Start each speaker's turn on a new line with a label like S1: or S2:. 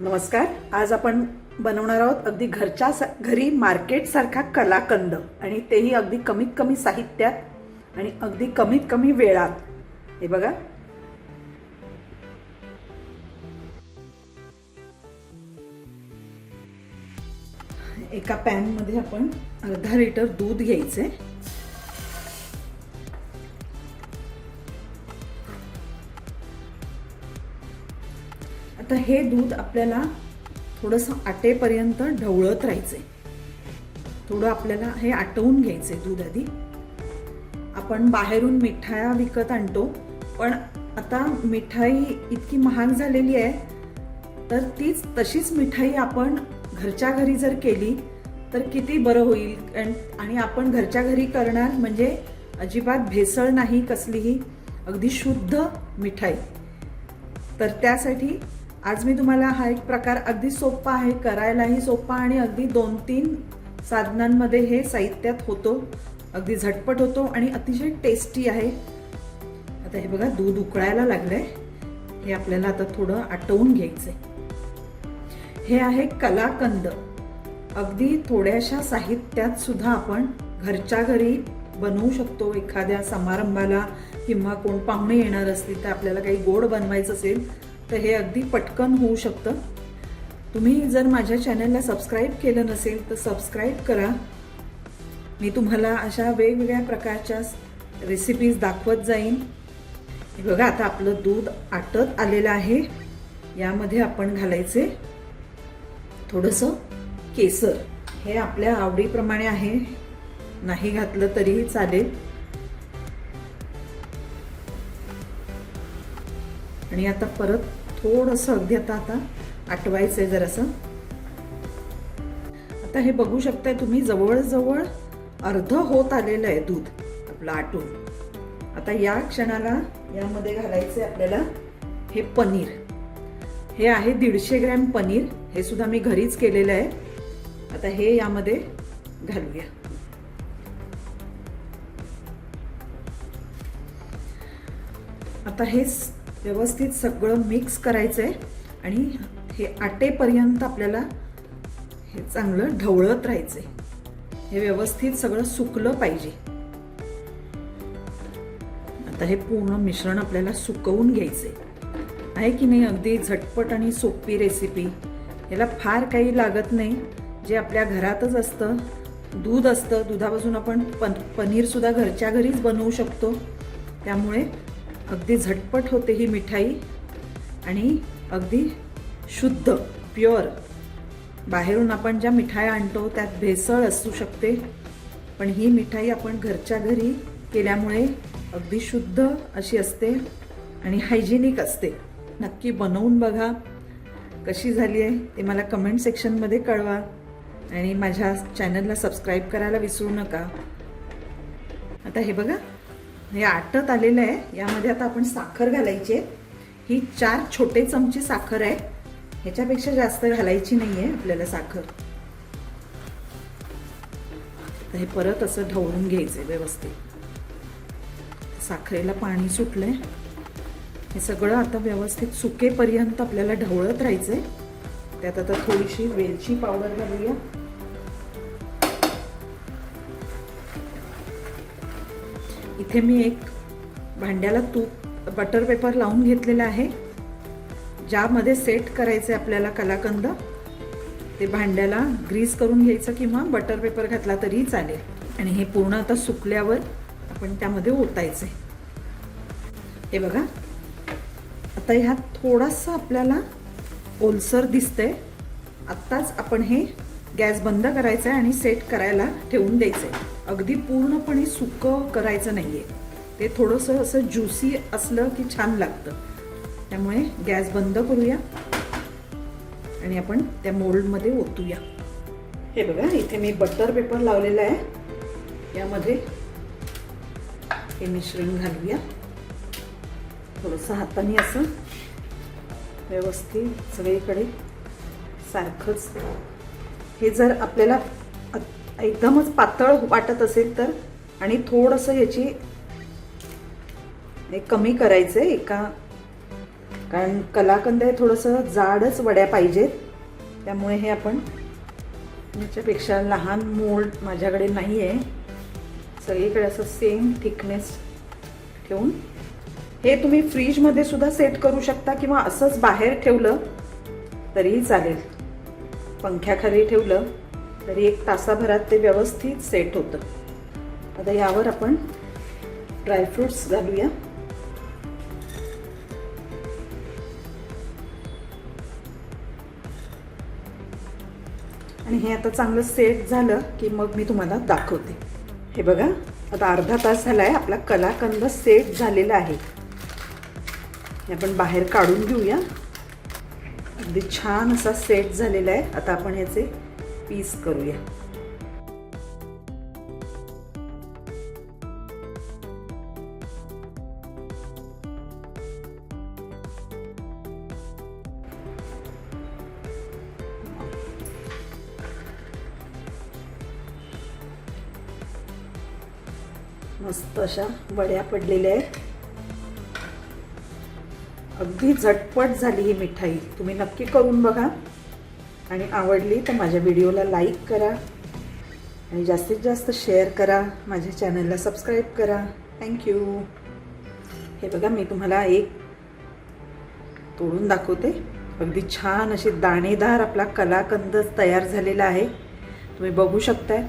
S1: नमस्कार. आज आपण बनवणार आहोत अगदी घरच्या घरी मार्केट सारखा कलाकंद आणि तेही अगदी कमीत कमी साहित्यात आणि अगदी कमीत कमी वेळात. हे बघा, एका पॅन मध्ये आपण अर्धा लिटर दूध घ्यायचे. आता हे दूध आपल्याला थोडंसं आटेपर्यंत ढवळत राहायचे. थोडं आपल्याला हे आटवून घ्यायचे दूध आधी. आपण बाहेरून मिठाया विकत आणतो, पण आता मिठाई इतकी महाग झालेली आहे, तर तशीच मिठाई आपण घरच्या घरी जर केली तर किती बरं होईल. आणि आपण घरच्या घरी करणार म्हणजे अजिबात भेसळ नाही कसलीही, अगदी शुद्ध मिठाई. तर त्यासाठी आज मी तुम्हाला हा एक प्रकार अगदी सोपा आहे, करायलाही सोपा आणि अगदी 2-3 साधनांमध्ये हे साहित्यात होतो, अगदी झटपट होतो आणि अतिशय टेस्टी आहे. आता हे बघा, दूध उकळायला लागलंय. हे आपल्याला आता थोडं आटवून घ्यायचंय. हे आहे कलाकंद. अगदी थोड्याशा साहित्यात सुद्धा आपण घरच्या घरी बनवू शकतो. एखाद्या समारंभाला किंवा कोण पाहुणे येणार असतील तर आपल्याला काही गोड बनवायचं असेल तर हे अगदी पटकन होऊ शकतं. तुम्ही जर माझ्या चॅनलला सबस्क्राईब केलं नसेल तर सबस्क्राईब करा. मी तुम्हाला अशा वेगवेगळ्या प्रकारच्या रेसिपीज दाखवत जाईन. हे बघा, आता आपलं दूध आटत आलेलं आहे. यामध्ये आपण घालायचे थोडंसं केसर. हे आपल्या आवडीप्रमाणे आहे, नाही घातलं तरीही चालेल. आणि आता परत थोडंसं अगदी आता आटवायचंय जरासं. आता हे बघू शकताय तुम्ही, जवळजवळ अर्ध होत आलेलं आहे दूध आपलं आटून. आता या क्षणाला यामध्ये घालायचे आपल्याला हे पनीर. हे आहे 150 ग्रॅम पनीर. हे सुद्धा मी घरीच केलेलं आहे. आता हे यामध्ये घालूया. आता हे व्यवस्थित सगळं मिक्स करायचंय आणि हे आटेपर्यंत आपल्याला हे चांगलं ढवळत राहायचंय. हे व्यवस्थित सगळं सुकलं पाहिजे. आता हे पूर्ण मिश्रण आपल्याला सुकवून घ्यायचंय. आहे की नाही, अगदी झटपट आणि सोपी रेसिपी. याला फार काही लागत नाही, जे आपल्या घरातच असतं. दूध असतं, दुधापासून आपण पनीर सुद्धा घरच्या घरीच बनवू शकतो. त्यामुळे अगदी झटपट होते ही मिठाई आणि अगदी शुद्ध प्युअर. बाहेरून आपण ज्या मिठाई आणतो त्यात भेसळ असू शकते, पण ही मिठाई आपण घरच्या घरी केल्यामुळे अगदी शुद्ध अशी असते आणि हायजेनिक असते. नक्की बनवून बघा. कशी झाली आहे ते मला कमेंट सेक्शनमध्ये कळवा आणि माझ्या चॅनलला सबस्क्राईब करायला विसरू नका. आता हे बघा, हे आटत आलेलं आहे. यामध्ये आता आपण साखर घालायची आहे. ही 4 छोटे चमचे साखर आहे. ह्याच्यापेक्षा जास्त घालायची नाही आहे आपल्याला साखर. तर हे परत असं ढवळून घ्यायचंय व्यवस्थित. साखरेला पाणी सुटलंय. हे सगळं आता व्यवस्थित सुकेपर्यंत आपल्याला ढवळत राहायचंय. त्यात आता थोडीशी वेलची पावडर घालूया. इथे मी एक भांड्याला बटर पेपर लावून घेतलेला आहे, ज्यामध्ये सेट करायचे आपल्याला कलाकंद. ते भांड्याला ग्रीस करून घ्यायचं किंवा बटर पेपर घातला तरी चालेल. आणि हे पूर्ण आता सुकल्यावर आपण त्यामध्ये ओतायचे. हे बघा, आता ह्यात थोडासा आपल्याला ओलसर दिसतंय. आत्ताच आपण हे गॅस बंद करायचा आहे आणि सेट करायला ठेवून द्यायचंय. अगदी पूर्णपणे सुकं करायचं नाहीये. ते थोडंसं असं ज्युसी असलं की छान लागतं. त्यामुळे गॅस बंद करूया आणि आपण त्या मोल्डमध्ये ओतूया. हे बघा, इथे मी बटर पेपर लावलेला आहे. यामध्ये हे मिश्रण घालूया. थोडंसं हाताने असं व्यवस्थित सगळीकडे सारखंच. हे जर आपल्याला एकदमच पातळ वाटत असेल तर आणि थोडंसं याची कमी करायचं एका कारण कलाकंद हे थोडंसं जाडच वड्या पाहिजेत, त्यामुळे हे आपण याच्यापेक्षा लहान मोल्ड माझ्याकडे नाही आहे, सगळीकडे असं सेम थिकनेस ठेवून हे तुम्ही फ्रीजमध्ये सुद्धा सेट करू शकता किंवा असंच बाहेर ठेवलं तरीही चालेल. पंख्याखाली ठेवलं तरी 1 तासाभरात ते व्यवस्थित सेट होतं. आता यावर आपण ड्रायफ्रूट्स घालूया. आणि हे आता चांगलं सेट झालं की मग मी तुम्हाला दाखवते. हे बघा, आता अर्धा तास झाला आहे, आपला कलाकंद सेट झालेला आहे. हे आपण बाहेर काढून घेऊया. अगदी छान असा सेट झालेला आहे. आता आपण ह्याचे पीस करूया. मस्त अशा वड्या पडलेल्या आहेत. अगदी झटपट झाली ही मिठाई. तुम्ही नक्की करून बघा आणि आवडली तर माझ्या व्हिडिओला लाईक करा आणि जास्तीत जास्त शेअर करा. माझ्या चॅनलला सबस्क्राईब करा. थँक्यू. हे बघा, मी तुम्हाला एक तोडून दाखवते. अगदी छान अशी दाणेदार आपला कलाकंद तयार झालेला आहे. तुम्ही बघू शकताय.